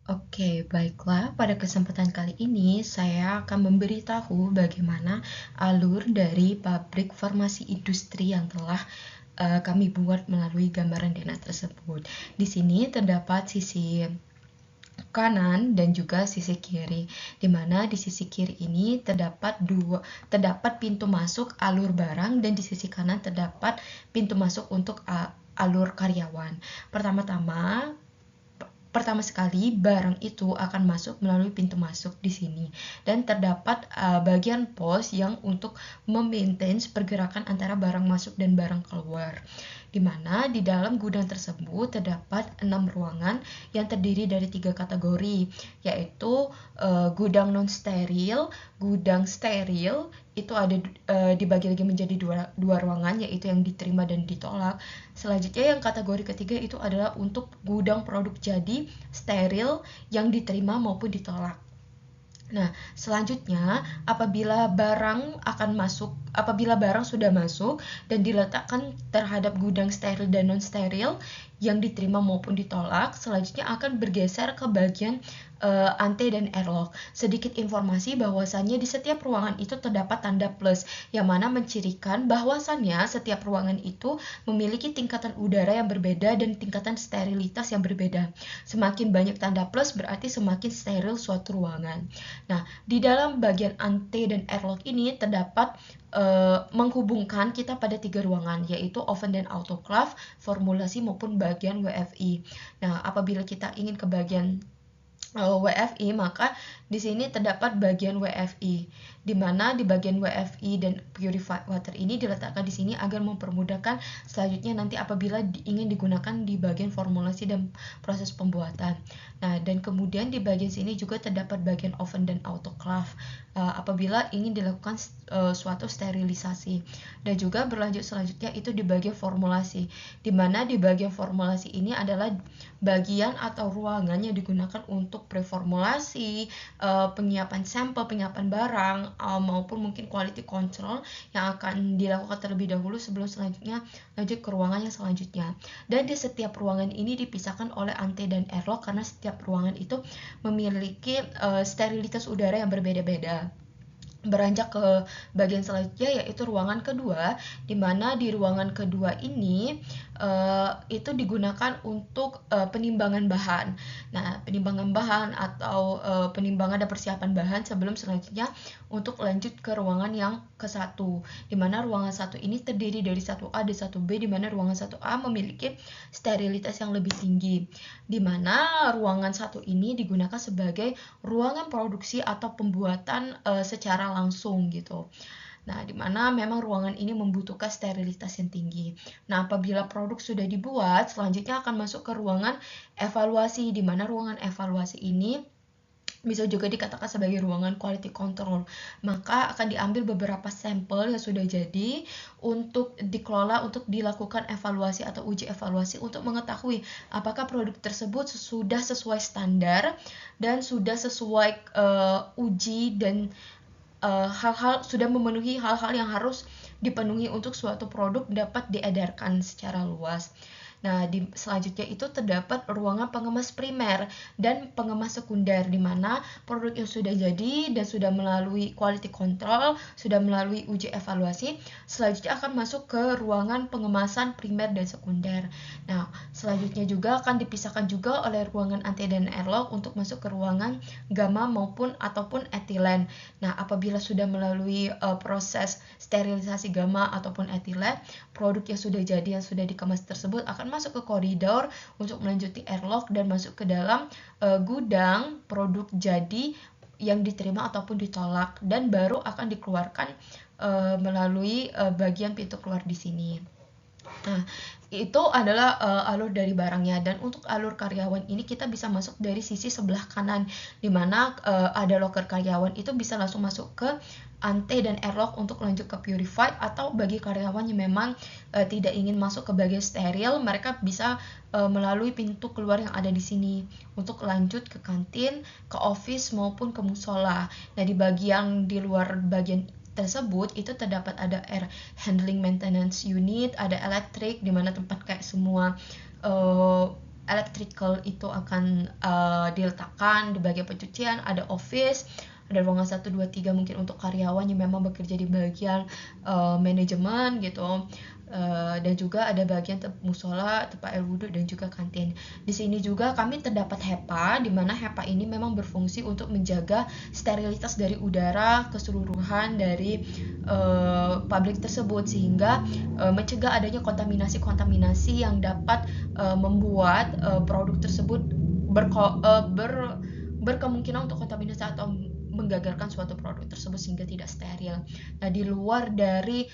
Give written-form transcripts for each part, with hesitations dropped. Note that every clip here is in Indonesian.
Oke, baiklah. Pada kesempatan kali ini, saya akan memberitahu bagaimana alur dari pabrik farmasi industri yang telah kami buat melalui gambaran DNA tersebut. Di sini terdapat sisi kanan dan juga sisi kiri, di mana di sisi kiri ini terdapat pintu masuk alur barang dan di sisi kanan terdapat pintu masuk untuk alur karyawan. Pertama sekali, barang itu akan masuk melalui pintu masuk di sini dan terdapat bagian pos yang untuk memaintain pergerakan antara barang masuk dan barang keluar. Di mana di dalam gudang tersebut terdapat 6 ruangan yang terdiri dari 3 kategori, yaitu gudang non steril, gudang steril, itu ada dibagi lagi menjadi dua ruangan, yaitu yang diterima dan ditolak. Selanjutnya yang kategori ketiga itu adalah untuk gudang produk jadi steril yang diterima maupun ditolak. Nah, selanjutnya apabila barang sudah masuk dan diletakkan terhadap gudang steril dan non steril yang diterima maupun ditolak, selanjutnya akan bergeser ke bagian ante dan airlock. Sedikit informasi bahwasannya di setiap ruangan itu terdapat tanda plus, yang mana mencirikan bahwasannya setiap ruangan itu memiliki tingkatan udara yang berbeda dan tingkatan sterilitas yang berbeda. Semakin banyak tanda plus berarti semakin steril suatu ruangan. Nah, di dalam bagian ante dan airlock ini terdapat menghubungkan kita pada 3 ruangan, yaitu oven dan autoclave, formulasi maupun bagian WFI. Nah, apabila kita ingin ke bagian WFI, maka di sini terdapat bagian WFI, di mana di bagian WFI dan purified water ini diletakkan di sini agar mempermudahkan selanjutnya nanti apabila ingin digunakan di bagian formulasi dan proses pembuatan. Nah, dan kemudian di bagian sini juga terdapat bagian oven dan autoclave apabila ingin dilakukan suatu sterilisasi. Dan juga berlanjut selanjutnya itu di bagian formulasi, di mana di bagian formulasi ini adalah bagian atau ruangan yang digunakan untuk preformulasi, penyiapan sampel, penyiapan barang, maupun mungkin quality control yang akan dilakukan terlebih dahulu sebelum selanjutnya lanjut ke ruangan yang selanjutnya. Dan di setiap ruangan ini dipisahkan oleh ante dan airlock karena setiap ruangan itu memiliki sterilitas udara yang berbeda-beda. Beranjak ke bagian selanjutnya yaitu ruangan kedua, di mana di ruangan kedua ini itu digunakan untuk penimbangan bahan. Nah, penimbangan bahan atau penimbangan dan persiapan bahan sebelum selanjutnya untuk lanjut ke ruangan yang ke-1, di mana ruangan 1 ini terdiri dari 1A dan 1B, di mana ruangan 1A memiliki sterilitas yang lebih tinggi, di mana ruangan 1 ini digunakan sebagai ruangan produksi atau pembuatan secara langsung gitu. Nah, di mana memang ruangan ini membutuhkan sterilitas yang tinggi. Nah, apabila produk sudah dibuat, selanjutnya akan masuk ke ruangan evaluasi, di mana ruangan evaluasi ini bisa juga dikatakan sebagai ruangan quality control. Maka akan diambil beberapa sampel yang sudah jadi untuk dikelola untuk dilakukan evaluasi atau uji evaluasi untuk mengetahui apakah produk tersebut sudah sesuai standar dan sudah sesuai uji dan hal-hal sudah memenuhi hal-hal yang harus dipenuhi untuk suatu produk dapat diedarkan secara luas. Nah, selanjutnya itu terdapat ruangan pengemas primer dan pengemas sekunder, di mana produk yang sudah jadi dan sudah melalui quality control, sudah melalui uji evaluasi, selanjutnya akan masuk ke ruangan pengemasan primer dan sekunder. Nah, selanjutnya juga akan dipisahkan juga oleh ruangan ante dan airlock untuk masuk ke ruangan gamma ataupun etilen. Nah, apabila sudah melalui proses sterilisasi gamma ataupun etilen, produk yang sudah jadi yang sudah dikemas tersebut akan masuk ke koridor untuk melanjuti airlock dan masuk ke dalam gudang produk jadi yang diterima ataupun ditolak, dan baru akan dikeluarkan melalui bagian pintu keluar di sini. Nah, itu adalah alur dari barangnya, dan untuk alur karyawan ini kita bisa masuk dari sisi sebelah kanan, di mana ada loker karyawan, itu bisa langsung masuk ke ante dan airlock untuk lanjut ke purified, atau bagi karyawan yang memang tidak ingin masuk ke bagian steril, mereka bisa melalui pintu keluar yang ada di sini untuk lanjut ke kantin, ke office maupun ke musola. Nah, di bagian di luar bagian tersebut itu terdapat ada air handling maintenance unit, ada elektrik di mana tempat kayak semua uh, electrical itu akan diletakkan di bagian pencucian, ada office, ada ruangan 1, 2, 3 mungkin untuk karyawan yang memang bekerja di bagian manajemen gitu. Dan juga ada bagian musola, tempat air wudhu, dan juga kantin. Di sini juga kami terdapat HEPA, di mana HEPA ini memang berfungsi untuk menjaga sterilitas dari udara keseluruhan dari pabrik tersebut, sehingga mencegah adanya kontaminasi-kontaminasi yang dapat membuat produk tersebut berkemungkinan untuk kontaminasi atau menggagalkan suatu produk tersebut sehingga tidak steril. Nah, di luar dari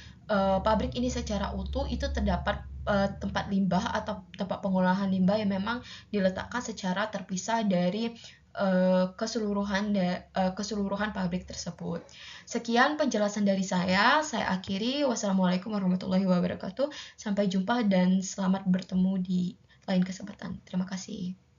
pabrik ini secara utuh itu terdapat tempat limbah atau tempat pengolahan limbah yang memang diletakkan secara terpisah dari keseluruhan pabrik tersebut. Sekian penjelasan dari saya akhiri. Wassalamualaikum warahmatullahi wabarakatuh. Sampai jumpa dan selamat bertemu di lain kesempatan. Terima kasih.